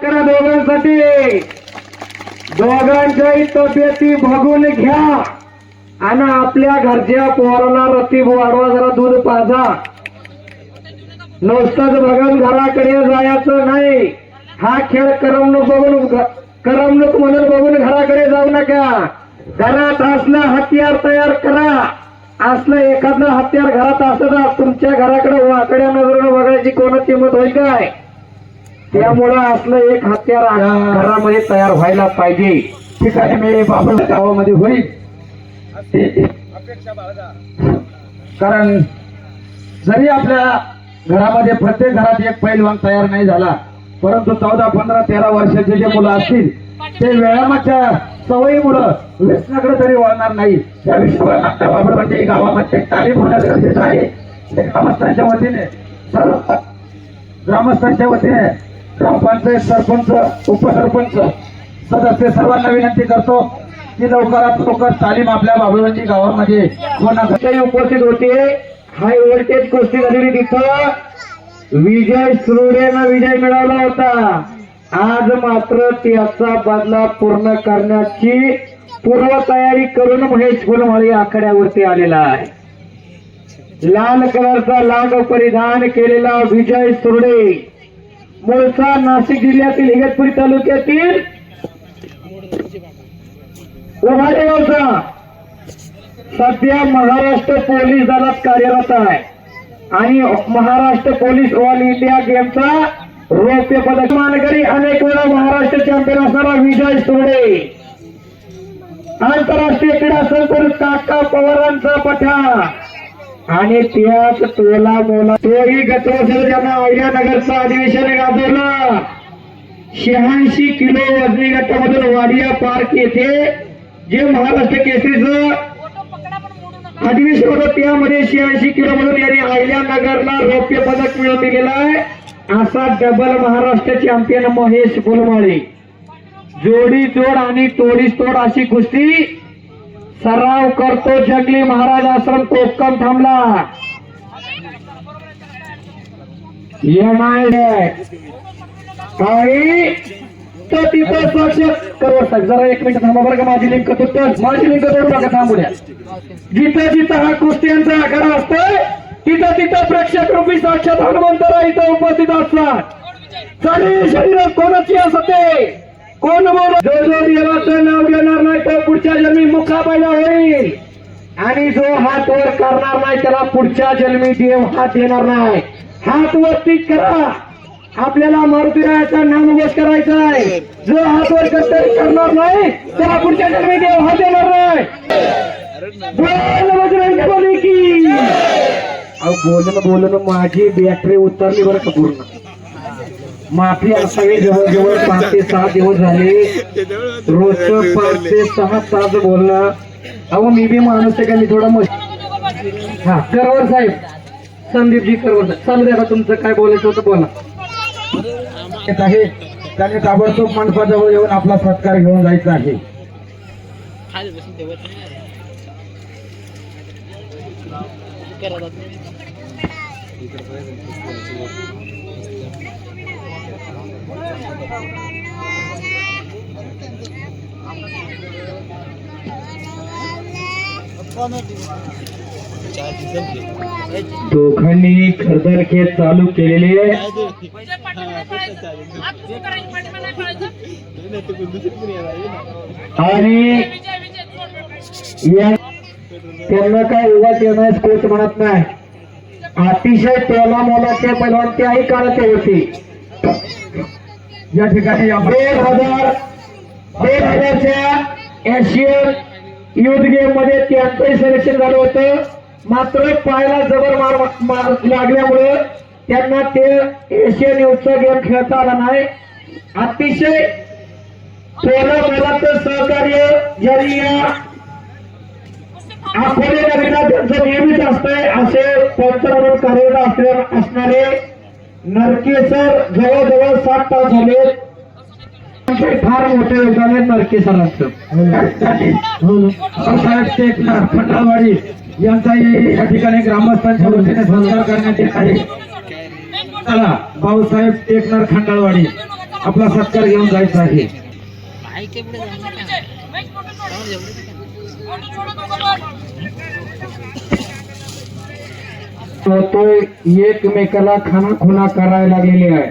करा दोघांसाठी, दोघांच्याही तब्येती बघून घ्या आणि आपल्या घरच्या पोराला रतीब वाढवा, जरा दूध पाजा. नुसतंच बघून घराकडे जायचं नाही. हा खेळ करमणूक म्हणून बघून घराकडे जाऊ नका. घरात असलं हत्यार तयार करा. असलं एखादं हत्यार घरात असलं तुमच्या घराकडे वाकड्या नजरेनं बघायची कोणाची किंमत होईल काय? त्यामुळं असलं एक हत्यार घरामध्ये तयार व्हायला पाहिजे. ठीक आहे, मी बाबा गावामध्ये होईल. कारण जरी आपल्या घरामध्ये प्रत्येक घरात एक पैलवान तयार नाही झाला, परंतु 14, 15, 13 वर्षाचे जे मुलं असतील ते व्यायामाच्या सवयीमुळं व्यसनाकडे तरी वळणार नाही. त्या विषयावर बाबरमध्ये गावामध्ये तालीम होणं गरजेचं आहे. ग्रामस्थांच्या वतीने ग्रामस्थांच्या वतीने ग्रामपंचायत सरपंच, उपसरपंच, सदस्य सर्वांना विनंती करतो की लवकरात लवकर तालीम आपल्या बाबुळवंडी गावामध्ये होण्यासाठी उपस्थित होते. हाय व्होल्टेज कुस्ती झालेली तिथं विजय सुरोडेनं विजय मिळवला होता. आज मात्र त्याचा बदला पूर्ण करण्याची पूर्वतयारी करून महेश फुलमाळी आखाड्यावरती आलेला आहे. लाल कलरचा लांग परिधान केलेला विजय सुरोडे, मूळचा नाशिक जिल्ह्यातील इगतपुरी तालुक्यातील ओव्हाडे गावचा, सध्या महाराष्ट्र पोलीस दलात कार्यरत आहे आणि महाराष्ट्र पोलीस ऑल इंडिया गेमचा रौप्य पदक मानकरी, अनेक वेळा महाराष्ट्र चॅम्पियन असणारा विजय सुरोडे, आंतरराष्ट्रीय क्रीडा संकुल काका पवारांचा पठार आणि त्याच तोला मोला तोही गतवर्षी ज्यांना अहिल्यानगरचं अधिवेशन गाजवलं. 86 किलो वजनी गटामधून वाडिया पार्क येथे जे महाराष्ट्र केसरीचं अधिवेशन होतं त्यामध्ये 86 किलो मधून यांनी अहिल्यानगरला रौप्य पदक मिळवून दिलेलं आहे. असा डबल महाराष्ट्र चॅम्पियन महेश फुलमाळी. जोडी जोड आणि तोडीस तोड अशी कुस्ती सराव करतो जंगली महाराज आश्रम कोकम थांबला. तो तिथं साक्षात करोड साहेब जरा एक मिनिट थांबा बरं का. माझी लिंक तोडू नका, थांबू द्या. जिथं जिथं हा कुस्त्यांचा आखाडा असतोय तिथं तिथं प्रेक्षक रूपी साक्षात हनुमंतराव इथं उपस्थित असतात. चालेल शरीर कोणाची असते कोण बोल, जो जो देवाचं नाव घेणार नाही तो पुढच्या जन्मी मुखा पैदा होईल आणि जो हात वर करणार नाही त्याला पुढच्या जन्मी देव हात देणार नाही. हात वरती करा. आपल्याला मारुतीरायाचा नामघोष करायचा आहे. जो हात वर करणार नाही त्याला पुढच्या जन्मी देव हात देणार नाही. बोल की बोलणं माझी बॅटरी उतरली बरं का पूर्ण. माफी असावी. जवळजवळ 5 ते 6 दिवस झाले रोजचं 5 ते 6 तास बोलणं. अहो मी बी माणूस आहे का, मी थोडा हा करवर साहेब, संदीपजी करवर साहेब, चालू द्या तुमचं काय बोलायचं होतं बोला. आहे त्याने ताबडतोब मंडपाजवळ येऊन आपला सत्कार घेऊन जायचा आहे. दोघांनी खरदर खेळ चालू केलेले आणि त्यांना काय उगाच येणार कोच म्हणत नाही. अतिशय तोला मोलाचे पैलवान त्याही काळाचे होते. या ठिकाणी 2000च्या एशियन युथ गेम मध्ये त्यांचंही सिलेक्शन झालं होतं. मात्र पायाला जबर मार लागल्यामुळे त्यांना ते एशियन युथचा गेम खेळता आला नाही. अतिशय तोला मोलाचं सहकार्य ज्यांनी या अकोले नगरीला त्यांचं नेहमीच असतंय असे पंच म्हणून कार्यरत असणारे नरके सर जवळजवळ 7 तास झाले. फार मोठे योगदान आहे नरके सरांचं. फटावाडी यांचाही या ठिकाणी ग्रामस्थांच्या वतीने सत्कार करण्यात येत आहे. चला भाऊसाहेब टेकनर खंडाळवाडी आपला सत्कार घेऊन जायचा आहे. तो एकमेकाला खानाखुणा करायला लागलेले आहे.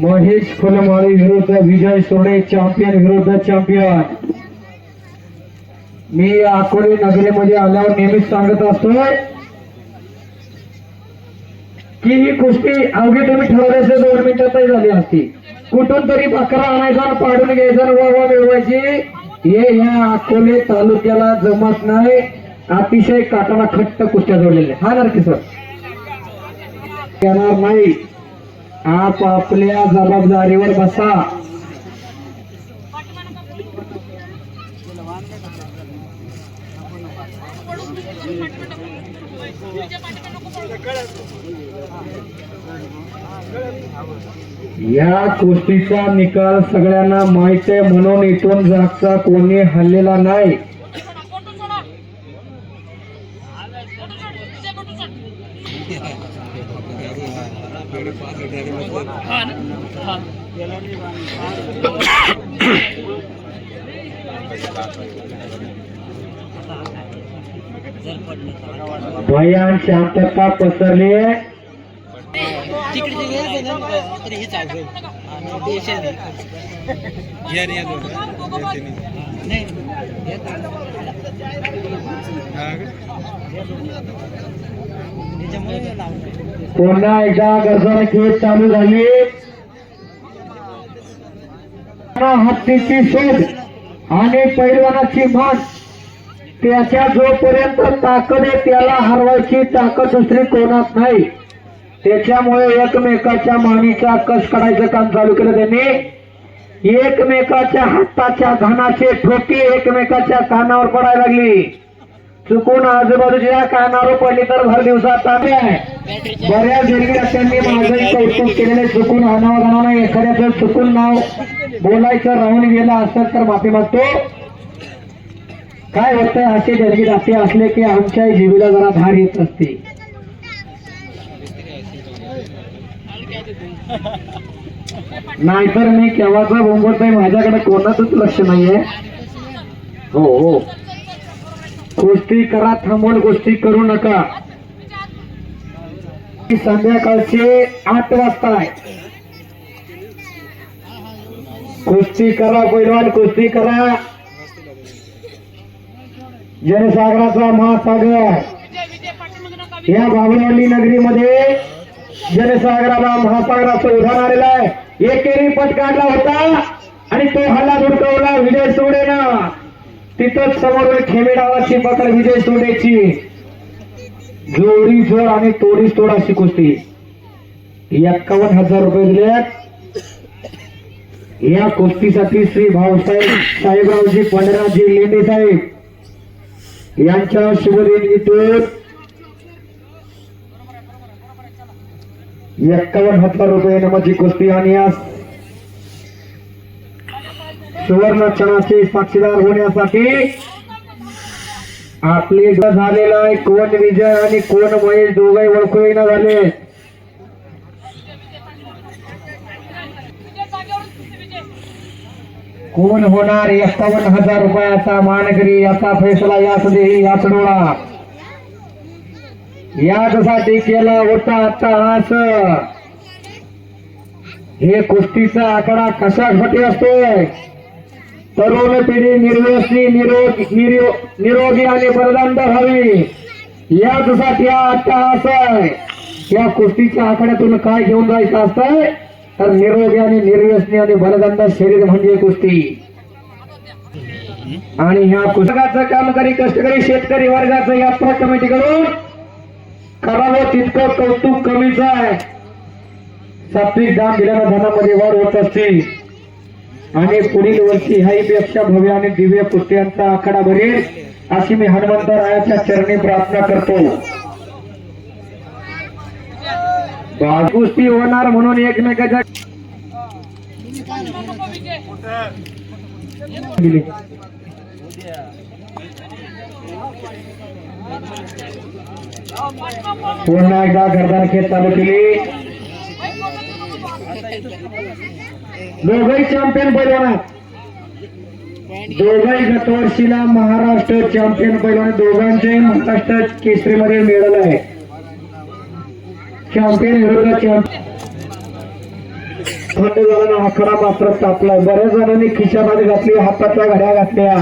महेश फुलमाळी विरुद्ध विजय सोडे, चॅम्पियन विरुद्ध चॅम्पियन. मी अकोले नगरीमध्ये आल्यावर नेहमीच सांगत असतोय की ही कुस्ती अवघी तुम्ही ठरवल्यास 2 मिनिटातही झाली असती. कुठून तरी बकरा आणायचा आणि पाडून घ्यायचा, वावा मिळवायची, हे या अकोले तालुक्याला जमत नाही. अतिशय काटाला खट्ट कुस्त्या जोडलेल्या. हा नक्की सर येणार नाही. आपापल्या जबाबदारीवर बसा. या कुस्तीचा निकाल सगळ्यांना माहित आहे म्हणून इथून जागचा कोणी हल्लेला नाही. भयान शांतता पसरली आहे. पुन्हा एकदा गरजन खेळ चालू झाली. हत्तीची शोध आणि पैलवानाची मान, त्याच्या जोपर्यंत ताकद आहे त्याला हरवायची ताकद दुसरी कोणात नाही. त्याच्यामुळे एकमेकाच्या मानेचा कस काढायचं काम चालू केलं त्यांनी. एकमेकाच्या हाताच्या घाणाचे ठोके एकमेकाच्या कानावर पडायला लागली. चुकून आजूबाजूच्या कानावर पडली तर भर दिवसात ताब्या आहे. बऱ्याच दिग्दर्शकांनी माझंही कौतुक केलेले. चुकून अनावधानानं एखाद्याचं चुकून नाव बोलायचं राहून गेलं असेल तर माफी मागतो. काय होतंय, असे दर्गी असे असले की आमच्या जीवीला जरा धार येत असते. नाहीतर मी केव्हाचा बोंबतोय, माझ्याकडे कोणाचंच लक्ष नाहीये. हो हो, कुस्ती करा, थांबवून कुस्ती करू नका. संध्याकाळचे 8 वाजता आहे. कुस्ती करा पैलवान, कुस्ती करा. जनसागराचा महासागर या बाबळवंडी नगरीमध्ये जनसागराला महासागराचं उधाण आलेलं आहे. एकेरी पट काढला होता आणि तो हल्ला धुडकवला विजय सोडेनं. तिथंच समोर खेमे डावाची पकड विजय सोडेची. जोडी जोड आणि तोडीस तोड अशी कुस्ती. 51,000 रुपये दिलेत या कुस्तीसाठी. श्री भाऊसाहेब साहेबरावजी पंढराजी लेंडे साहेब यांच्या शुभदेणगीतून 51,000 रुपये नामाची कुस्ती. आणि या सुवर्ण क्षणाचे साक्षीदार होण्यासाठी आपले झालेला आहे. कोण विजय आणि कोण महेश दोघे ओळखू येईना झाले. कोण होणार 51,000 रुपयाचा मानकरी, याचा फैसला याच देही याच डोळा. यासाठी केला होता अट्टहास. हे कुस्तीचा आकडा कशासाठी असतोय? तरुण पिढी निर्व्यसनी निरोगी आणि बलवंत व्हावी यासाठी हा अट्टहास आहे. या कुस्तीच्या आकड्यातून काय घेऊन जायचं असतंय तर निरोगी आणि निर्व्यसनी आणि बलवंत शरीर म्हणजे कुस्ती. आणि ह्या पुस्तकाचं कामकरी कष्टकरी शेतकरी वर्गाचं यात्रा कमिटीकडून करावं तितकं कौतुक कमीच आहे. सात्विक दान दिल्यानं धनामध्ये वाढ होत असते. आणि पुढील वर्षी ह्याहीपेक्षा भव्य आणि दिव्य कुस्त्यांचा आखाडा भरेल अशी मी हनुमंतरायाच्या चरणी प्रार्थना करतो. कुस्ती होणार म्हणून एकमेकाच्या पुन्हा एकदा गर्दन खेच चालू केली. दोघही चॅम्पियन पैलवान, दोघही गतवर्षीला महाराष्ट्र चॅम्पियन पैलवान, दोघांचे महाराष्ट्र केसरीमध्ये मेडल आहे. चॅम्पियन विरुद्ध चॅम्पियन. थंड झाल्यानं आखाडा मात्र तापलाय. बऱ्याच जणांनी खिशामध्ये घातली, हाताच्या घड्या घातल्या,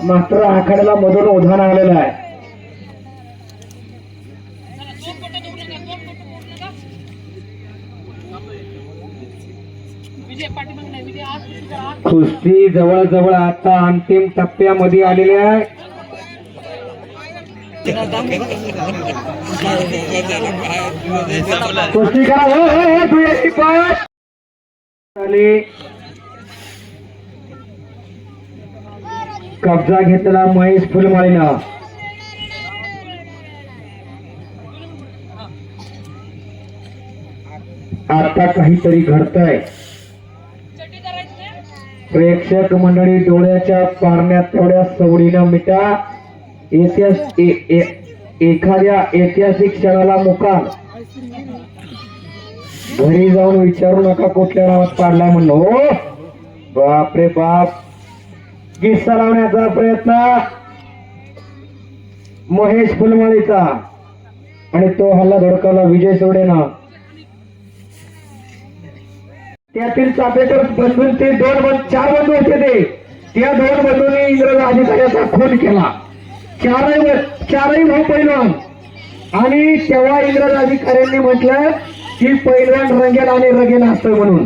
मात्र आखाड्याला मधून उधाण आलेलं आहे. कुस्ती जवळजवळ आता अंतिम टप्प्यामध्ये आलेली आहे. कुस्ती करा. कब्जा घेतलेला महेश फुलमाळीनं. आता काहीतरी घडतंय. प्रेक्षक मंडळी डोळ्याच्या पारण्यात तेवढ्या सवडीनं मिटा. एखाद्या ऐतिहासिक क्षणाला मुकाम. घरी जाऊन विचारू नका कुठल्या नावात पाडलाय म्हणून. हो बापरे बाप. किस्सा लावण्याचा प्रयत्न महेश फुलमाळीचा आणि तो हल्ला धडकावला विजय सोडेना. त्यातील चापेकर बंधून ते चार बंधू होते ते. त्या दोन बंधूंनी इंग्रज अधिकाऱ्याचा खून केला. चारही भाऊ पैलवान. आणि तेव्हा इंग्रज अधिकाऱ्यांनी म्हटलं की पैलवान रंगेल आणि रगेल असतं म्हणून.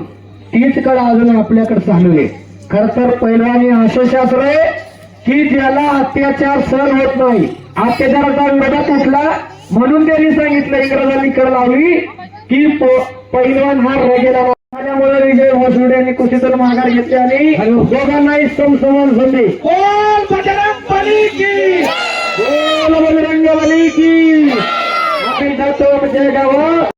तीच कळ अजून आपल्याकडे चालू आहे. खर तर पैलवानी असं शास्त्र आहे की ज्याला अत्याचार सहन होत नाही, अत्याचाराचा विरोधात उठला म्हणून त्यांनी सांगितलं, इंग्रजांनी कळ लावली की पैलवान हा रगेला. त्यामुळे विजय भोसले यांनी कुस्तीतून माघार घेतली आणि दोघांनाही समसमान संधी. बोल बजरंग बली की, बोल बजरंग बली की. आपण जातो म्हणजे गाव.